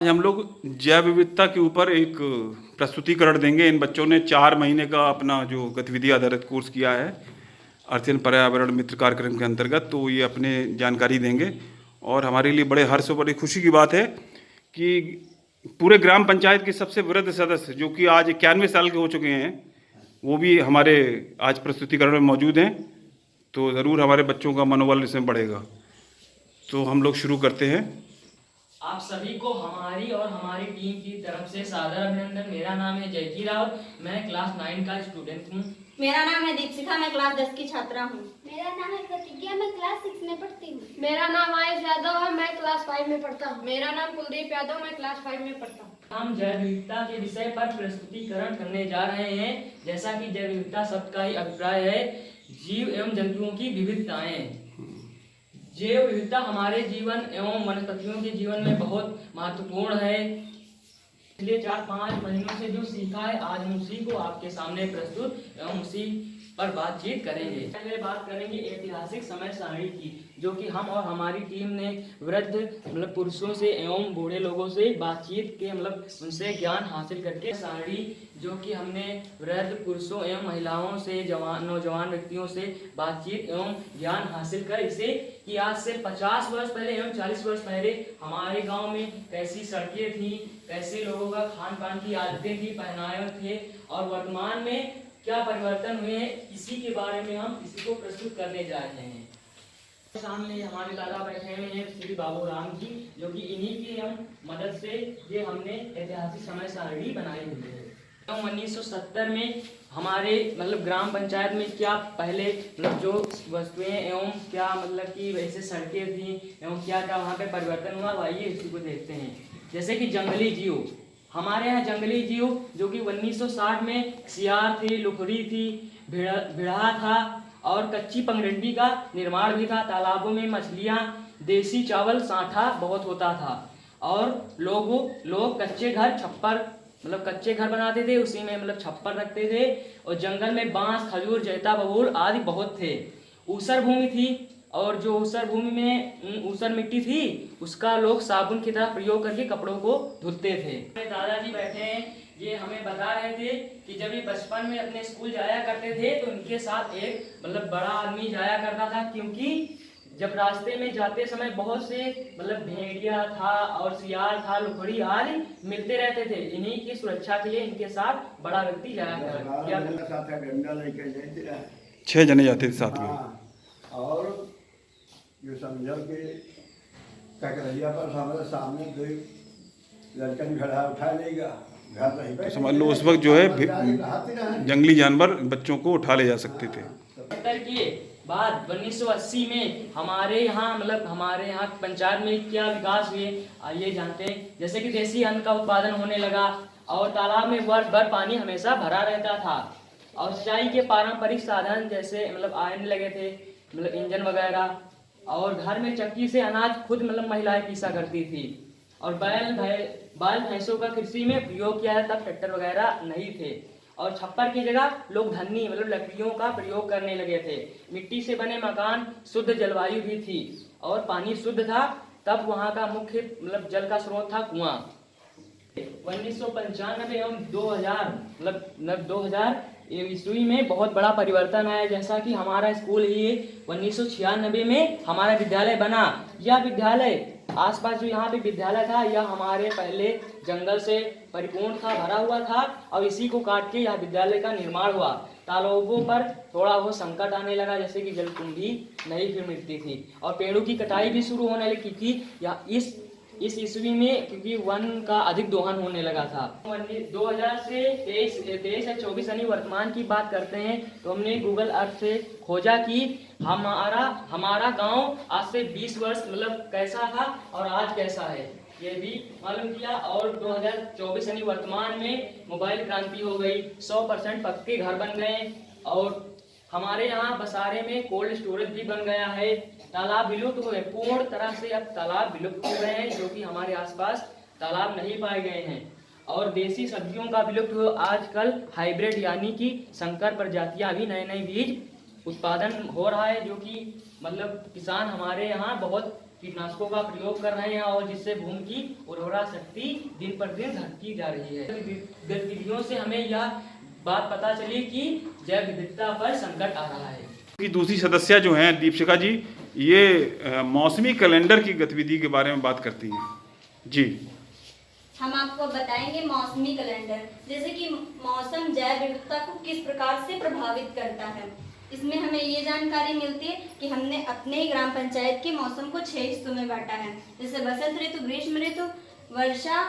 आज हम लोग जैव विविधता के ऊपर एक प्रस्तुतिकरण देंगे। इन बच्चों ने 4 महीने का अपना जो गतिविधि आधारित कोर्स किया है अर्थ पर्यावरण मित्र कार्यक्रम के अंतर्गत, तो ये अपने जानकारी देंगे। और हमारे लिए बड़े हर्ष और बड़ी खुशी की बात है कि पूरे ग्राम पंचायत के सबसे वृद्ध सदस्य जो कि आज 91 साल के हो चुके हैं, वो भी हमारे आज प्रस्तुतिकरण में मौजूद हैं। तो ज़रूर हमारे बच्चों का मनोबल इसमें बढ़ेगा। तो हम लोग शुरू करते हैं। आप सभी को हमारी और हमारी टीम की तरफ से सादर अभिनंदन। मेरा नाम है जयकी राव, मैं क्लास 9 का स्टूडेंट हूँ। मेरा नाम है दीपशिखा, मैं क्लास 10 की छात्रा हूँ। मेरा नाम है प्रतिज्ञा, मैं क्लास 6 में पढ़ती हूँ। मेरा नाम आयुष यादव है, मैं क्लास 5 में पढ़ता हूँ। मेरा नाम कुलदीप यादव, मैं क्लास 5 में पढ़ता हूँ। हम जैव विविधता के विषय पर प्रस्तुतिकरण करने जा रहे हैं। जैसा कि जैव विविधता शब्द का ही अभिप्राय है जीव एवं जंतुओं की विविधताएं। जैव विविधता हमारे जीवन एवं वनस्पतियों के जीवन में बहुत महत्वपूर्ण है। पिछले 4-5 महीनों से जो सीखा है, आज हम उसी को आपके सामने प्रस्तुत एवं उसी पर बातचीत करेंगे। पहले बात करेंगे ऐतिहासिक समय सारणी की, जो कि हम और हमारी टीम ने वृद्ध पुरुषों से एवं बूढ़े लोगों से बातचीत के उनसे ज्ञान हासिल करके सारणी जो कि हमने वृद्ध पुरुषों एवं महिलाओं से नौजवान व्यक्तियों से बातचीत एवं ज्ञान हासिल कर इसे कि आज से 50 वर्ष पहले एवं 40 वर्ष पहले हमारे गांव में कैसी सड़कें थी, कैसे लोगों का खान पान की आदतें थी, पहनावे थे और वर्तमान में क्या परिवर्तन हुए हैं, इसी के बारे में हम इसी को प्रस्तुत करने जा रहे हैं। सामने हमारे दादा बैठे हुए हैं श्री बाबू राम जी, जो कि इन्हीं की हम मदद से ये हमने ऐतिहासिक समय सारणी बनाई हुई है। 1970 में हमारे ग्राम पंचायत में क्या पहले जो वस्तुएं एवं क्या कि वैसे सड़कें थी एवं क्या क्या वहाँ पे परिवर्तन हुआ, आइए इसी को देखते हैं। जैसे कि जंगली जीव, हमारे यहाँ जंगली जीव जो कि 1960 में सियार थी, लुखरी थी, भिड़ा था और कच्ची पगडंडी का निर्माण भी था। तालाबों में मछलियाँ, देसी चावल, सांठा बहुत होता था और लोग कच्चे घर छप्पर कच्चे घर बनाते थे, उसी में छप्पर रखते थे और जंगल में बांस, खजूर, जैता, बबूल आदि बहुत थे। ऊसर भूमि थी और जो ऊसर भूमि में ऊसर मिट्टी थी उसका लोग साबुन की तरह प्रयोग करके कपड़ों को धुलते थे। दादाजी बैठे हैं, ये हमें बता रहे थे कि जब ये बचपन में अपने स्कूल जाया करते थे तो इनके साथ एक बड़ा आदमी जाया करता था, क्योंकि जब रास्ते में जाते समय बहुत से भेड़िया था और सियार था, लुखड़ी आदि मिलते रहते थे। इन्हीं की सुरक्षा के लिए इनके साथ बड़ा व्यक्ति जाया करता। 6 जने जाते थे साथ में। और जो समझो कि ककरैया पर हमारे सामने दो लड़कन खड़ा उठा लेगा, घर नहीं पे समझ लो उस वक्त जो है जंगली जानवर बच्चों को उठा ले जा सकते थे। के बाद 1980 में हमारे यहाँ पंचायत में क्या विकास हुए, आइए जानते हैं। जैसे कि देसी अन्न का उत्पादन होने लगा और तालाब में वर्ष भर पानी हमेशा भरा रहता था और सिंचाई के पारंपरिक साधन जैसे आने लगे थे, इंजन वगैरह, और घर में चक्की से अनाज खुद महिलाएं पीसा करती थी और बैल भैंसों का कृषि में प्रयोग किया जाता, तब ट्रैक्टर वगैरह नहीं थे और छप्पर की जगह लोग धन्नी लकड़ियों का प्रयोग करने लगे थे। मिट्टी से बने मकान, शुद्ध जलवायु भी थी और पानी शुद्ध था। तब वहाँ का मुख्य जल का स्रोत था कुआं। 1995 एवं 2000 ईस्वी में बहुत बड़ा परिवर्तन आया। जैसा कि हमारा स्कूल ही 1996 में हमारा विद्यालय बना। यह विद्यालय आसपास जो यहाँ पे विद्यालय था यह हमारे पहले जंगल से परिपूर्ण था, भरा हुआ था और इसी को काट के यह विद्यालय का निर्माण हुआ। तालाबों पर थोड़ा वो संकट आने लगा, जैसे कि जलकुंभी नहीं फिर मिलती थी और पेड़ों की कटाई भी शुरू होने लगी, क्योंकि या इस ईस्वी में क्योंकि वन का अधिक दोहन होने लगा था। 2000 से 23 या 24 यानी वर्तमान की बात करते हैं तो हमने गूगल अर्थ से खोजा कि हमारा गांव आज से 20 वर्ष कैसा था और आज कैसा है, ये भी मालूम किया। और 2024 यानी वर्तमान में मोबाइल क्रांति हो गई, 100% पक्के घर बन गए और हमारे यहाँ बसारे में कोल्ड स्टोरेज भी बन गया है। तालाब विलुप्त हुए, पूर्ण तरह से अब तालाब विलुप्त हो गए हैं, जो कि हमारे आसपास तालाब नहीं पाए गए हैं और देसी सब्जियों का विलुप्त हो। आजकल हाइब्रिड यानी कि संकर प्रजातियां भी नए बीज उत्पादन हो रहा है, जो कि किसान हमारे यहाँ बहुत कीटनाशकों का प्रयोग कर रहे हैं और जिससे भूमि की उर्वरा शक्ति दिन पर दिन घटती जा रही है। गतिविधियों से हमें यह बात पता चली कि जैव विविधता पर संकट आ रहा है। की दूसरी सदस्य जो हैं दीपशिखा जी, ये मौसमी कैलेंडर की गतिविधि के बारे में बात करती हैं जी। हम आपको बताएंगे मौसमी कैलेंडर, जैसे कि मौसम जैव विविधता को किस प्रकार से प्रभावित करता है। इसमें हमें ये जानकारी मिलती है कि हमने अपने ही ग्राम पंचायत के मौसम को 6 हिस्सों में बांटा है, जैसे बसंत ऋतु, ग्रीष्म ऋतु, वर्षा,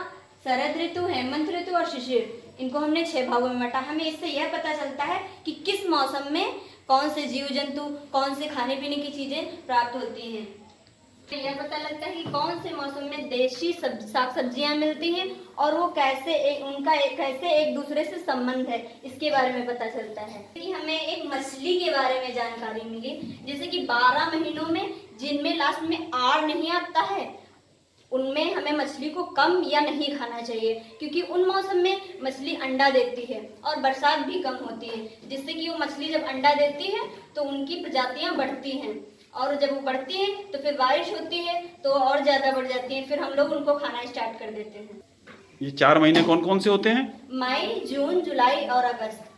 शरद ऋतु, हेमंत ऋतु और शिशिर। इनको हमने 6 भागों में बांटा। हमें इससे यह पता चलता है कि किस मौसम में कौन से जीव जंतु, कौन से खाने पीने की चीजें प्राप्त होती हैं। यह पता लगता है कि कौन से मौसम में देशी साग सब्जियां मिलती हैं और वो कैसे एक दूसरे से संबंध है, इसके बारे में पता चलता है। कि हमें एक मछली के बारे में जानकारी मिली, जैसे कि 12 महीनों में जिनमें लास्ट में आड़ नहीं आता है, उनमें हमें मछली को कम या नहीं खाना चाहिए, क्योंकि उन मौसम में मछली अंडा देती है और बरसात भी कम होती है, जिससे कि वो मछली जब अंडा देती है तो उनकी प्रजातियां बढ़ती हैं और जब वो बढ़ती हैं तो फिर बारिश होती है तो और ज़्यादा बढ़ जाती हैं, फिर हम लोग उनको खाना स्टार्ट कर देते हैं। ये 4 महीने कौन कौन से होते हैं? मई, जून, जुलाई और अगस्त।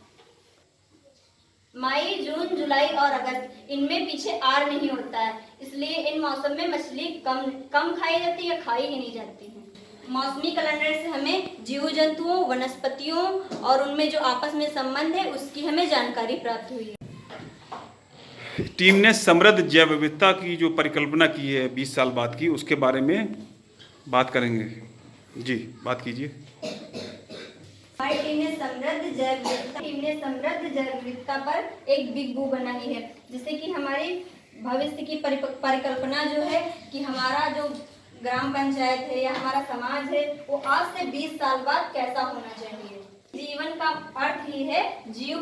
मई, जून, जुलाई और अगस्त, इनमें पीछे आर नहीं होता है, इसलिए इन मौसम में मछली कम खाई जाती है या खाई ही नहीं जाती है। मौसमी कैलेंडर से हमें जीव जंतुओं, वनस्पतियों और उनमें जो आपस में संबंध है उसकी हमें जानकारी प्राप्त हुई है। टीम ने समृद्ध जैव विविधता की जो परिकल्पना की है 20 साल बाद की, उसके बारे में बात करेंगे जी। बात कीजिए। हमारी टीम ने समृद्ध जैव विविधता पर एक बिग बू बनाई है, जिससे कि हमारी भविष्य की परिकल्पना जो है कि हमारा जो ग्राम पंचायत है या हमारा समाज है वो आज से 20 साल बाद कैसा होना चाहिए। जीवन का अर्थ ही है जीव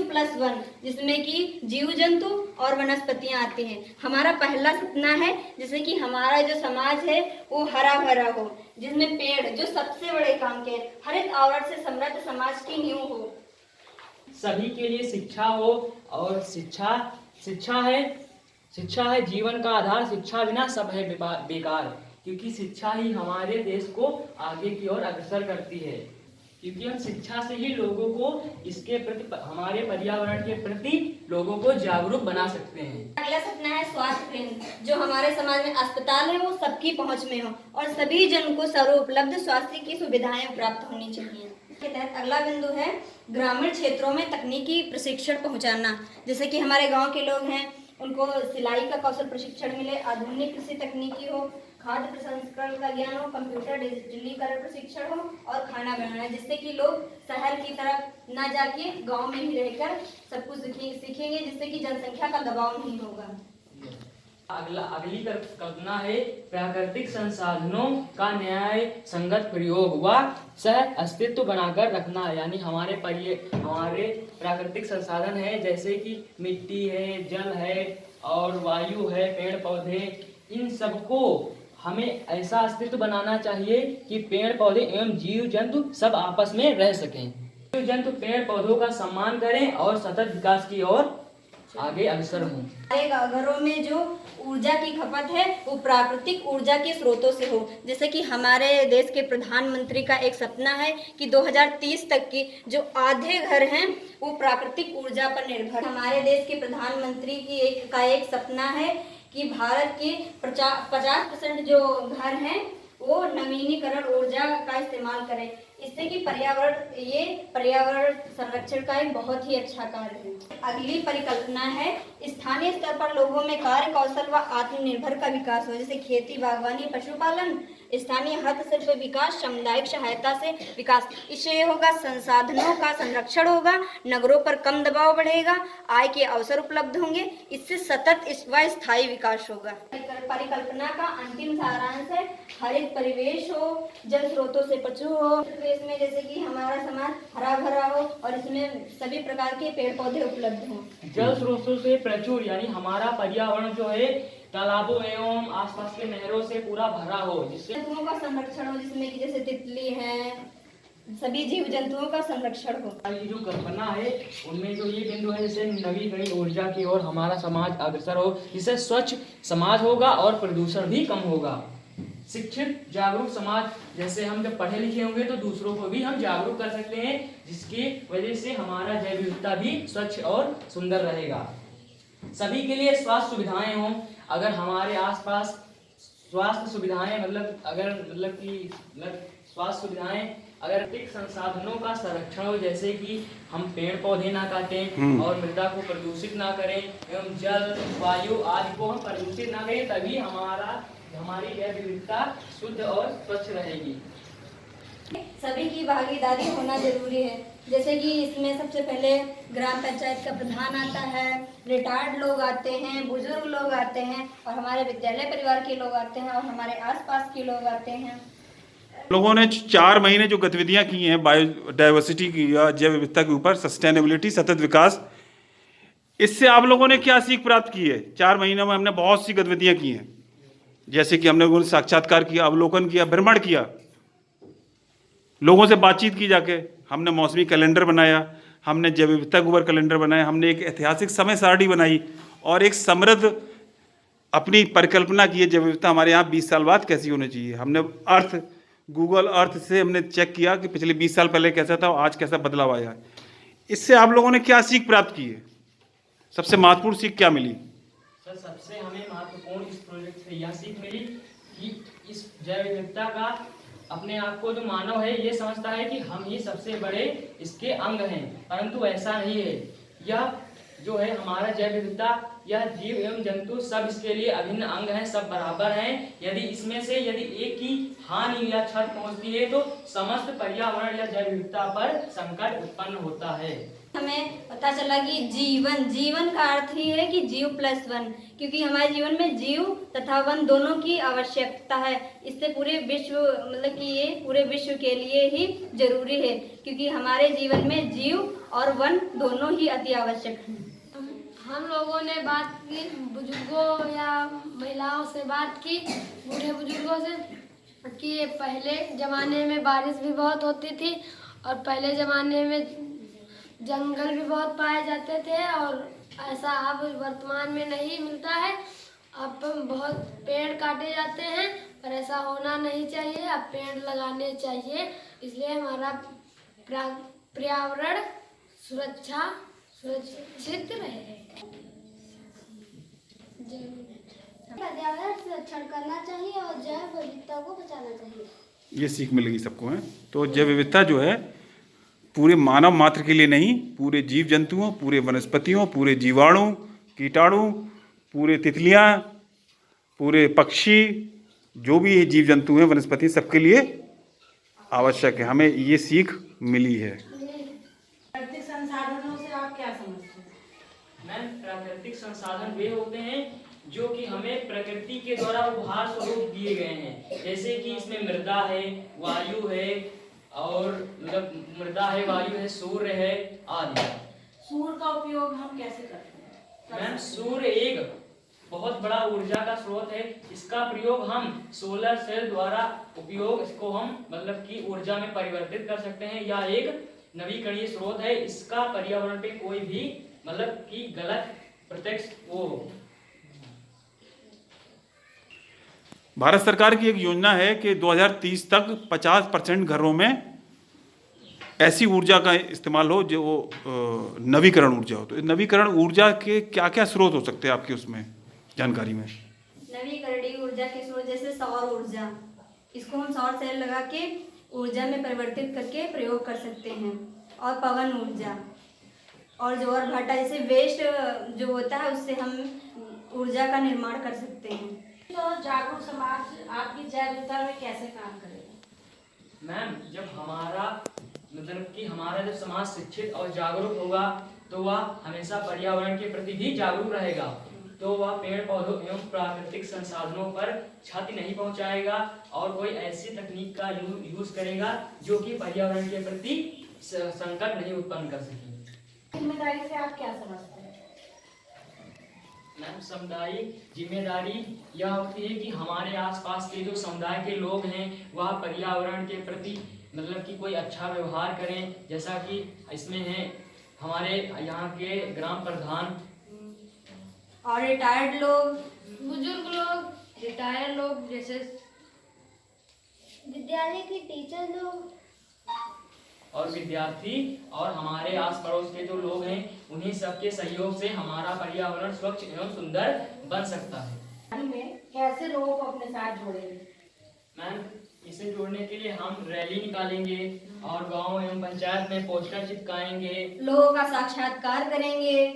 प्लस वन, जिसमें कि जीव जंतु और वनस्पतियां आती हैं। हमारा पहला सपना है जैसे कि हमारा जो समाज है वो हरा भरा हो, जिसमें पेड़ जो सबसे बड़े काम के हरित आवरण से समृद्ध समाज की नींव हो। सभी के लिए शिक्षा हो और शिक्षा है जीवन का आधार। शिक्षा बिना सब है बेकार, क्योंकि शिक्षा ही हमारे देश को आगे की ओर अग्रसर करती है, क्योंकि हम शिक्षा से ही लोगों को इसके प्रति, हमारे पर्यावरण के प्रति लोगों को जागरूक बना सकते हैं। अगला सपना है स्वास्थ्य केंद्र, जो हमारे समाज में अस्पताल है वो सबकी पहुंच में हो और सभी जन को सर्वोपलब्ध स्वास्थ्य की सुविधाएं प्राप्त होनी चाहिए। के तहत अगला बिंदु है ग्रामीण क्षेत्रों में तकनीकी प्रशिक्षण पहुंचाना, जैसे कि हमारे गाँव के लोग हैं उनको सिलाई का कौशल प्रशिक्षण मिले, आधुनिक कृषि तकनीकी हो, खाद्य प्रसंस्करण का ज्ञान हो, कंप्यूटर डिजिटलीकरण प्रशिक्षण हो और खाना बनाना, जिससे कि लोग शहर की तरफ ना जाके गांव में ही रहकर सब कुछ सीखेंगे, जिससे कि जनसंख्या का दबाव नहीं होगा। अगली कल्पना है प्राकृतिक संसाधनों का न्याय संगत प्रयोग व सह अस्तित्व बनाकर रखना, यानी हमारे प्राकृतिक संसाधन है जैसे कि मिट्टी है, जल है और वायु है, पेड़ पौधे, इन सबको हमें ऐसा अस्तित्व बनाना चाहिए कि पेड़ पौधे एवं जीव जंतु सब आपस में रह सकें। जीव जंतु पेड़ पौधों का सम्मान करें और सतत विकास की ओर आगे अग्रसर हों। हमारे घरों में जो ऊर्जा की खपत है वो प्राकृतिक ऊर्जा के स्रोतों से हो, जैसे कि हमारे देश के प्रधानमंत्री का एक सपना है कि 2030 तक की जो आधे घर हैं वो प्राकृतिक ऊर्जा पर निर्भर। हमारे देश के प्रधानमंत्री का एक सपना है कि भारत के 50% जो घर हैं वो नवीनीकरण ऊर्जा का इस्तेमाल करें, इससे कि पर्यावरण संरक्षण का एक बहुत ही अच्छा कार्य है। अगली परिकल्पना है स्थानीय स्तर पर लोगों में कार्य कौशल व आत्मनिर्भर का विकास हो, जैसे खेती, बागवानी, पशुपालन, स्थानीय हस्तशिल्प विकास, सामुदायिक सहायता से विकास। इससे ये होगा संसाधनों का संरक्षण होगा, नगरों पर कम दबाव बढ़ेगा, आय के अवसर उपलब्ध होंगे, इससे सतत व स्थायी विकास होगा। परिकल्पना का अंतिम सारांश है हरित परिवेश हो, जल स्रोतों से प्रचुर हो, में जैसे कि हमारा समाज हरा भरा हो और इसमें सभी प्रकार के पेड़ पौधे उपलब्ध हों। जल स्रोतों से प्रचुर यानी हमारा पर्यावरण जो है तालाबों एवं आसपास के नहरों से पूरा भरा हो, जिससे जंतुओं का संरक्षण हो, जिसमें कि जैसे तितली है, सभी जीव जंतुओं का संरक्षण हो। की जो कल्पना है उनमें जो ये बिंदु है, जैसे नवीकरणीय ऊर्जा की ओर हमारा समाज अग्रसर हो, जिससे स्वच्छ समाज होगा और प्रदूषण भी कम होगा। शिक्षित जागरूक समाज, जैसे हम जब पढ़े लिखे होंगे तो दूसरों को भी हम जागरूक कर सकते हैं, जिसकी वजह से हमारा जैव विविधता भी स्वच्छ और सुंदर रहेगा। सभी के लिए स्वास्थ्य सुविधाएं हों। अगर हमारे आसपास स्वास्थ्य सुविधाएं स्वास्थ्य सुविधाएं अगर प्राकृतिक संसाधनों का संरक्षण हो, जैसे कि हम पेड़ पौधे ना काटें और मृदा को प्रदूषित ना करें एवं जल वायु आदि को हम प्रदूषित ना करें, तभी हमारी जैव विविधता शुद्ध और स्वच्छ रहेगी। सभी की भागीदारी होना जरूरी है, जैसे कि इसमें सबसे पहले ग्राम पंचायत का प्रधान आता है, रिटायर्ड लोग आते हैं, बुजुर्ग लोग आते हैं और हमारे विद्यालय परिवार के लोग आते हैं और हमारे आसपास के लोग आते हैं। लोगों ने 4 महीने जो गतिविधियां की हैं बायोडाइवर्सिटी की या जैव विविधता के ऊपर, सस्टेनेबिलिटी सतत विकास, इससे आप लोगों ने क्या सीख प्राप्त की है? 4 महीनों में हमने बहुत सी गतिविधियां की हैं, जैसे कि हमने लोगों ने साक्षात्कार किया, अवलोकन किया, भ्रमण किया, लोगों से बातचीत की जाके, हमने मौसमी कैलेंडर बनाया, हमने जैव विविधता के ऊपर कैलेंडर बनाया, हमने एक ऐतिहासिक समय सारणी बनाई और एक समृद्ध अपनी परिकल्पना की है जैव विविधता हमारे यहाँ 20 साल बाद कैसी होनी चाहिए। हमने गूगल अर्थ से हमने चेक किया कि पिछले 20 साल पहले कैसा था और आज कैसा बदलाव आया है। इससे आप लोगों ने क्या सीख प्राप्त की है? सबसे महत्वपूर्ण सीख क्या मिली? सर, सबसे हमें महत्वपूर्ण इस प्रोजेक्ट से यह सीख मिली कि इस जैव विविधता का अपने आप को जो मानव है ये समझता है कि हम ही सबसे बड़े इसके अंग हैं, परंतु ऐसा नहीं है। यह जो है हमारा जैव विविधता, यह जीव एवं जंतु सब इसके लिए अभिन्न अंग हैं, सब बराबर हैं। यदि इसमें से एक की हानि या क्षति पहुंचती है तो समस्त पर्यावरण या जैव विविधता पर संकट उत्पन्न होता है। हमें पता चला कि जीवन का अर्थ ही है कि जीव प्लस वन, क्योंकि हमारे जीवन में जीव तथा वन दोनों की आवश्यकता है। इससे पूरे विश्व कि ये पूरे विश्व के लिए ही जरूरी है, क्योंकि हमारे जीवन में जीव और वन दोनों ही अति आवश्यक हैं। हम लोगों ने बात की, बुजुर्गों या महिलाओं से बात की, बूढ़े बुजुर्गों से, कि पहले ज़माने में बारिश भी बहुत होती थी और पहले ज़माने में जंगल भी बहुत पाए जाते थे और ऐसा अब वर्तमान में नहीं मिलता है। अब बहुत पेड़ काटे जाते हैं, पर ऐसा होना नहीं चाहिए। अब पेड़ लगाने चाहिए, इसलिए हमारा पर्यावरण सुरक्षित रहे। पर्यावरण संरक्षण करना चाहिए और जैव विविधता को बचाना चाहिए। ये सीख मिलेगी सबको है। तो जैव विविधता जो है पूरे मानव मात्र के लिए नहीं, पूरे जीव जंतुओं, पूरे वनस्पतियों, पूरे जीवाणु, कीटाणु, पूरे तितलियाँ, पूरे पक्षी, जो भी जीव जंतु हैं, वनस्पति, सबके लिए आवश्यक है। हमें ये सीख मिली है। प्राकृतिक संसाधनों से आप क्या समझते हैं? मैम, प्राकृतिक संसाधन वे होते हैं जो कि हमें प्रकृति के द्वारा उपहार स्वरूप दिए गए हैं, जैसे कि इसमें मृदा है, वायु है और मृदा है, वायु है, सूर्य है आदि। सूर्य का उपयोग हम कैसे करते हैं? मैम, सूर्य एक बहुत बड़ा ऊर्जा का स्रोत है। इसका प्रयोग हम सोलर सेल द्वारा उपयोग, इसको हम कि ऊर्जा में परिवर्तित कर सकते हैं। या एक नवीकरणीय स्रोत है। इसका पर्यावरण पे कोई भी कि गलत प्रत्यक्ष वो। भारत सरकार की एक योजना है कि 2030 तक 50% घरों में ऐसी ऊर्जा का इस्तेमाल हो जो नवीकरण ऊर्जा हो। तो नवीकरण ऊर्जा के क्या क्या स्रोत हो सकते हैं आपके उसमें जानकारी में? नवीकरणीय ऊर्जा के स्रोत जैसे सौर ऊर्जा, इसको हम सौर सेल लगा के ऊर्जा में परिवर्तित करके प्रयोग कर सकते हैं। और पवन ऊर्जा और ज्वार भाटा जैसे वेस्ट जो होता है उससे हम ऊर्जा का निर्माण कर सकते हैं। तो जागरूक समाज आपकी जैव विविधता में कैसे काम करेगा? मैम, जब हमारा हमारा जब समाज शिक्षित और जागरूक होगा तो वह हमेशा पर्यावरण के प्रति भी जागरूक रहेगा। तो वह पेड़ पौधों एवं प्राकृतिक संसाधनों पर क्षति नहीं पहुंचाएगा और कोई ऐसी तकनीक का यूज करेगा जो कि पर्यावरण के प्रति संकट नहीं उत्पन्न कर सके। जिम्मेदारी से आप क्या समझते हैं? मैम सामुदायिक जिम्मेदारी यह होती है कि हमारे आसपास के जो समुदाय के लोग हैं वह पर्यावरण के प्रति मतलब कि कोई अच्छा व्यवहार करें, जैसा कि इसमें है हमारे यहाँ के ग्राम प्रधान और रिटायर्ड लोग, बुजुर्ग लोग, रिटायर लोग, जैसे विद्यालय के टीचर लोग और विद्यार्थी और हमारे आस पड़ोस के जो लोग हैं उन्हीं सबके सहयोग से हमारा पर्यावरण स्वच्छ एवं सुंदर बन सकता है। में कैसे लोगों को अपने साथ जोड़ेंगे? मैम इसे जोड़ने के लिए हम रैली निकालेंगे और गांव एवं पंचायत में पोस्टर चिपकाएंगे, लोगों का साक्षात्कार करेंगे,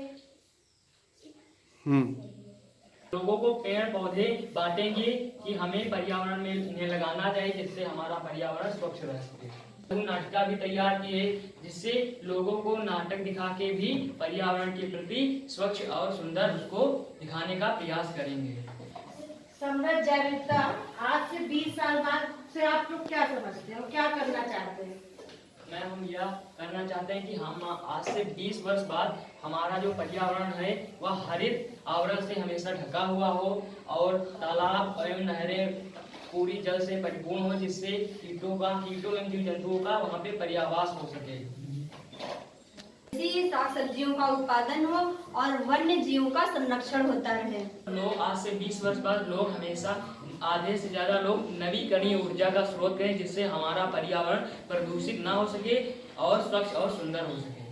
लोगों को पेड़ पौधे बांटेंगे कि हमें पर्यावरण में इन्हें लगाना चाहिए जिससे हमारा पर्यावरण स्वच्छ रह सके। नाटक भी तैयार किए जिससे लोगों को नाटक दिखा के भी पर्यावरण के प्रति स्वच्छ और सुंदर उसको दिखाने का प्रयास करेंगे। समृद्ध जैव विविधता आज से 20 साल बाद से आप लोग क्या समझते हो, क्या करना चाहते हैं? मैम हम यह करना चाहते हैं कि हम आज से 20 वर्ष बाद हमारा जो पर्यावरण है वह हरित आवरण से हमेशा ढका हुआ हो और तालाब एवं नहरें पूरी जल से परिपूर्ण हो, जिससे कीटों एवं जीव जंतुओं का वहाँ पे पर्यावास हो सके। इसी साग सब्जियों का उत्पादन हो और वन्य जीवों का संरक्षण होता रहे। लोग आज से 20 वर्ष बाद लोग हमेशा आधे से ज्यादा लोग नवीकरणीय ऊर्जा का स्रोत करें जिससे हमारा पर्यावरण प्रदूषित ना हो सके और स्वच्छ और सुंदर हो सके।